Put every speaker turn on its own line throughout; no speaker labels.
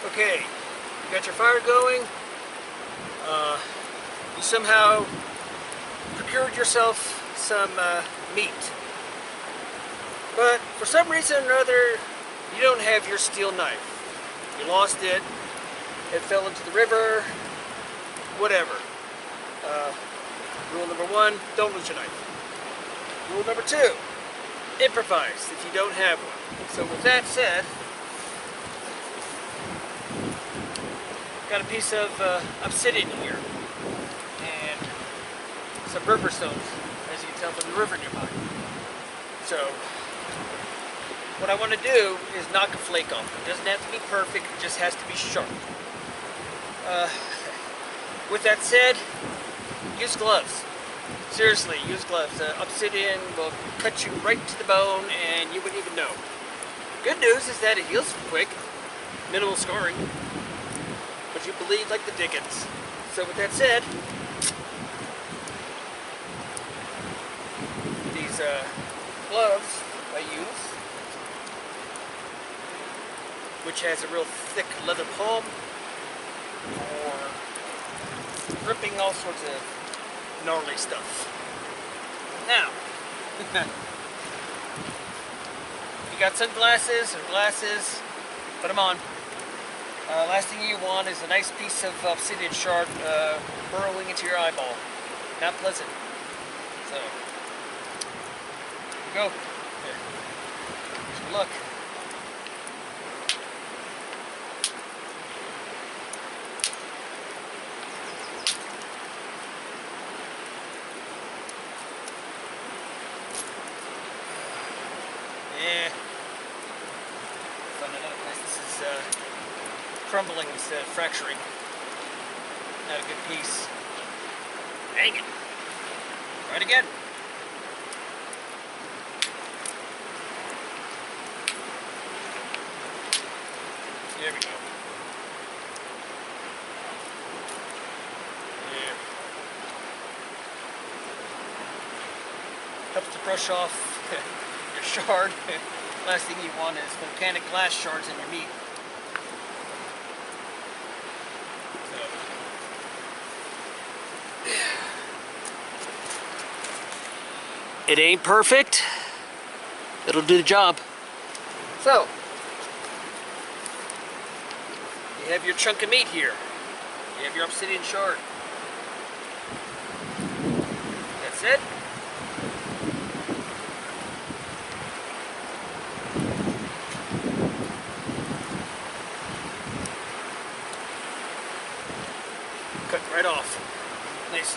Okay, you got your fire going. You somehow procured yourself some meat. But for some reason or other, you don't have your steel knife. You lost it. It fell into the river. Whatever. Rule number 1, don't lose your knife. Rule number 2, improvise if you don't have one. So with that said, got a piece of obsidian here and some river stones, as you can tell from the river nearby. So what I want to do is knock a flake off. It doesn't have to be perfect, it just has to be sharp. With that said, use gloves. Seriously, use gloves. Obsidian will cut you right to the bone and you wouldn't even know. Good news is that it heals quick, minimal scarring, but you bleed like the dickens. So with that said, these gloves I use, which has a real thick leather palm for gripping all sorts of gnarly stuff. Now, you got sunglasses or glasses, put them on. Last thing you want is a nice piece of obsidian shard burrowing into your eyeball. Not pleasant. So, here we go. Here. Wish me luck. Yeah. Find another place. This is crumbling instead of fracturing. Not a good piece. Dang it. Try it again. There we go. Yeah. Helps to brush off your shard. Last thing you want is volcanic glass shards in your meat. So. It ain't perfect. It'll do the job. So, you have your chunk of meat here. You have your obsidian shard. That's it. Cut right off. Nice.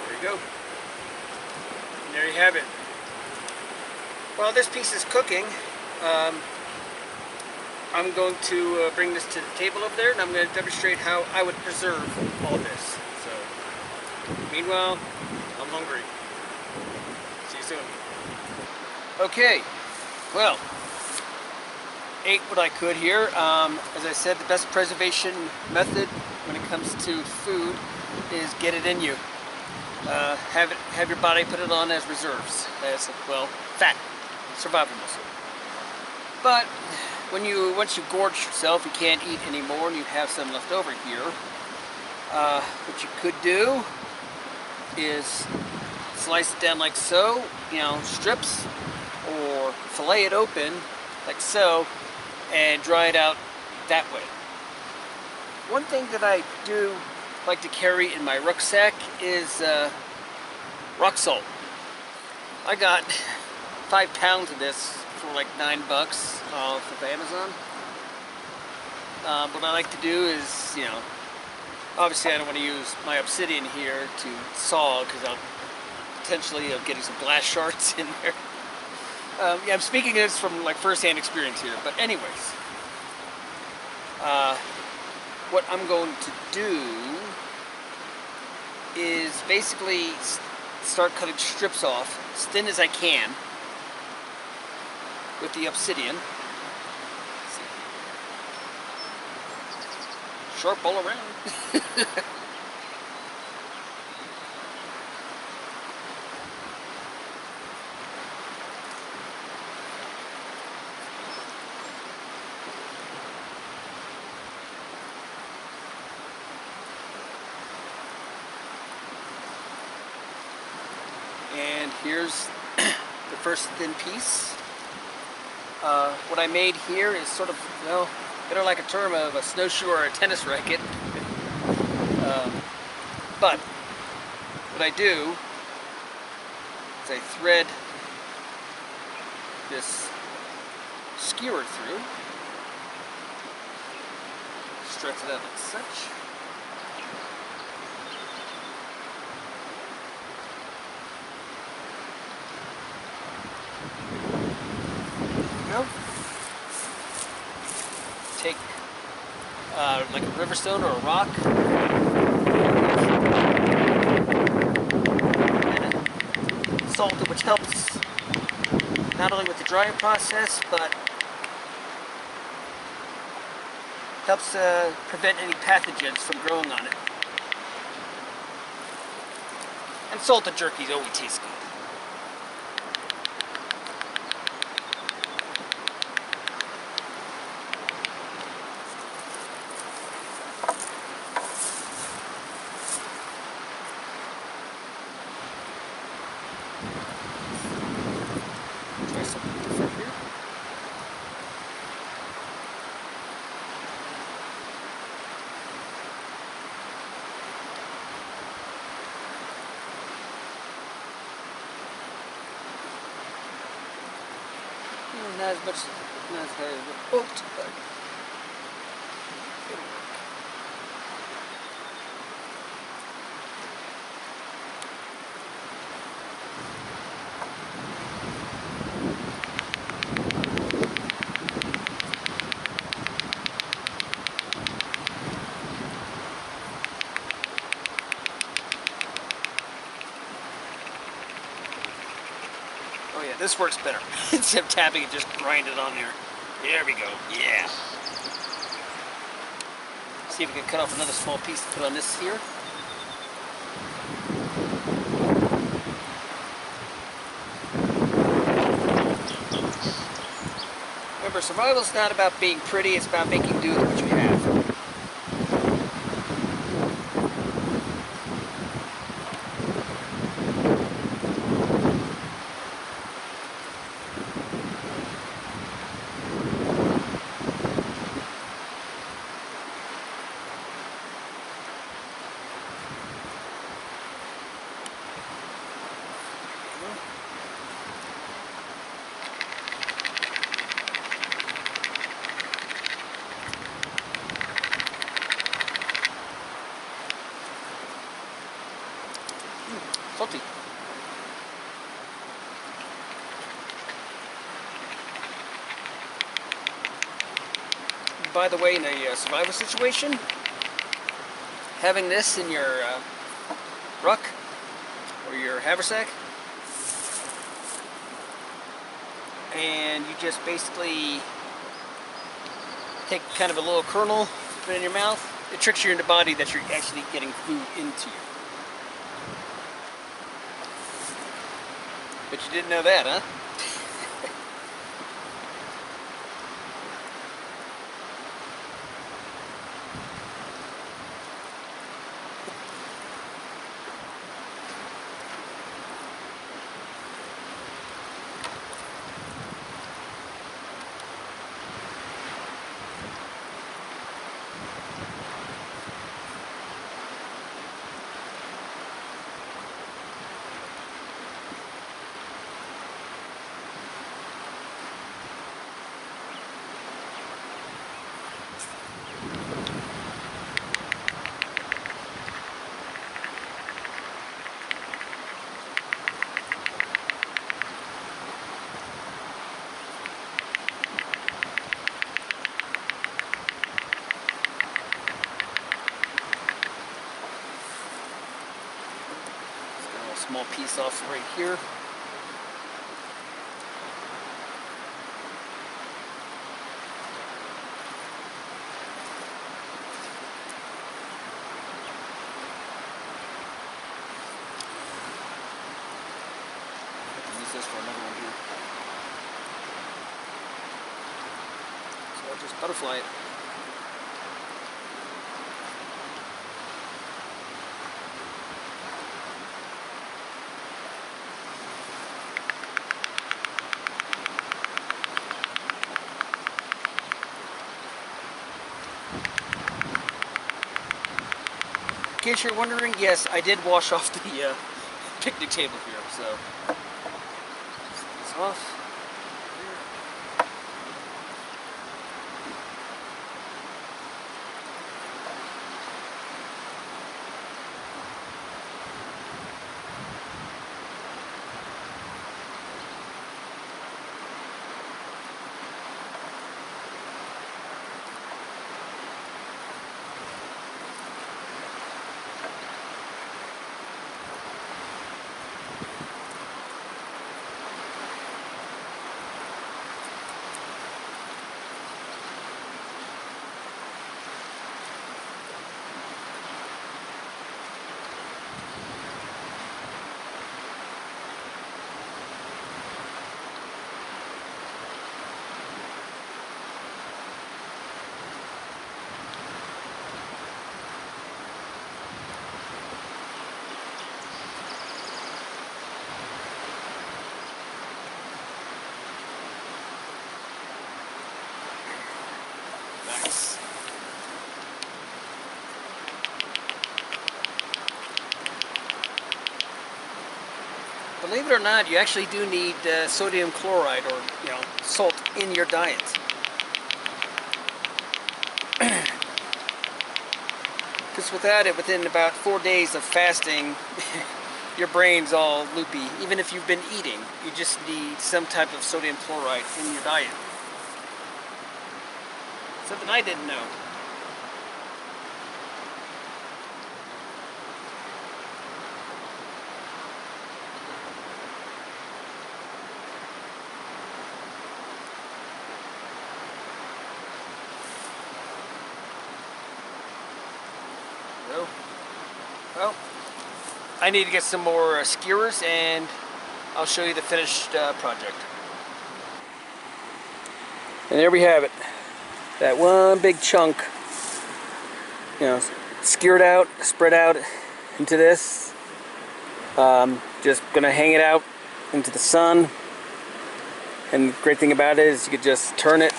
There you go. And there you have it. While this piece is cooking, I'm going to bring this to the table over there, and I'm going to demonstrate how I would preserve all this. So, meanwhile, I'm hungry. See you soon. Okay, well, ate what I could here. As I said, the best preservation method when it comes to food is get it in you. Have your body put it on as reserves, as well, fat, survival muscle. But once you gorge yourself, you can't eat anymore, and you have some left over here. What you could do is slice it down like so, strips, or fillet it open like so, and dry it out that way. One thing that I do like to carry in my rucksack is rock salt. I got 5 pounds of this for like $9 off of Amazon. What I like to do is, obviously I don't want to use my obsidian here to saw, because I'll potentially getting some glass shards in there. Yeah, I'm speaking this from like first-hand experience here, but anyways, what I'm going to do is basically start cutting strips off as thin as I can with the obsidian. sharp all around. And here's the first thin piece. What I made here is sort of, well, better like a term of a snowshoe or a tennis racket. But what I do is I thread this skewer through, stretch it out like such. Go. Take like a river stone or a rock, and salt it, which helps not only with the drying process, but helps prevent any pathogens from growing on it. And salted jerky always tastes good. Try something different here. Not as much, not as high as the boat, but it'll work. Oh yeah, this works better. Instead of tapping it, just grind it on there. There we go. Yeah. See if we can cut off another small piece to put on this here. Remember, survival is not about being pretty, it's about making do with what you have. Salty. By the way, in a survival situation, having this in your ruck or your haversack, and you just basically take kind of a little kernel, put it in your mouth, it tricks your body that you're actually getting food into you. But you didn't know that, huh? Small piece off right here. this for another one here. So I'll just butterfly it. In case you're wondering, yes, I did wash off the picnic table here, so take this off. Nice. Believe it or not, you actually do need sodium chloride, or salt, in your diet. Because without it, within about 4 days of fasting, your brain's all loopy. Even if you've been eating, you just need some type of sodium chloride in your diet. Something I didn't know. Well, I need to get some more skewers, and I'll show you the finished project. And there we have it. That one big chunk, skewered out, spread out into this. Just gonna hang it out into the sun. And the great thing about it is you could just turn it.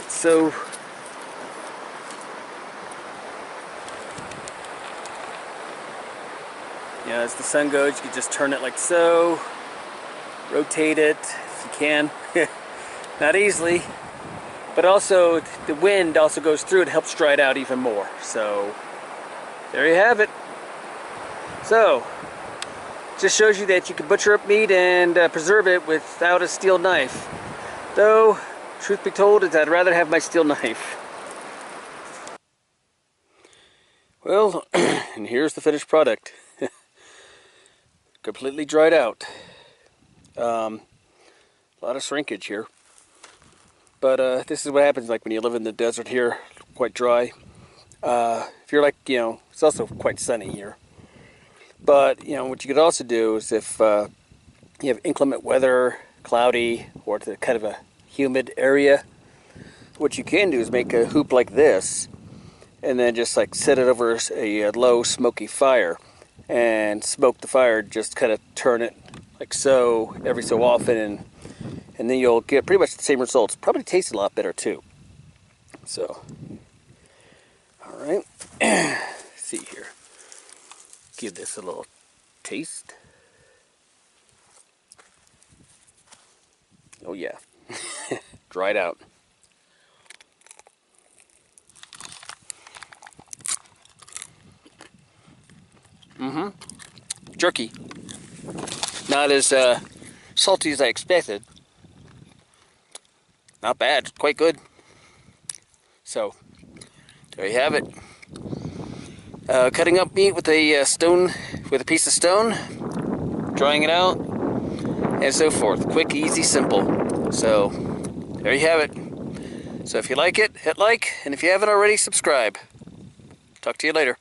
So as the sun goes, you can just turn it like so, rotate it if you can. Not easily, but also the wind also goes through it, helps dry it out even more. So there you have it. So just shows you that you can butcher up meat and preserve it without a steel knife. Though, truth be told, is I'd rather have my steel knife. Well, and here's the finished product. Completely dried out. A lot of shrinkage here. But this is what happens like when you live in the desert here, quite dry. If you're like, it's also quite sunny here. But, what you could also do is if you have inclement weather, cloudy, or it's kind of a humid area, what you can do is make a hoop like this, and then just like set it over a low smoky fire, and smoke the fire, just kind of turn it like so every so often, and then you'll get pretty much the same results. Probably tastes a lot better too. So, alright, let's see here. Give this a little taste. Oh yeah, dried out. Jerky. Not as salty as I expected. Not bad, quite good. So, there you have it. Cutting up meat with a piece of stone, drying it out, and so forth. Quick, easy, simple. So, there you have it. So if you like it, hit like, and if you haven't already, subscribe. Talk to you later.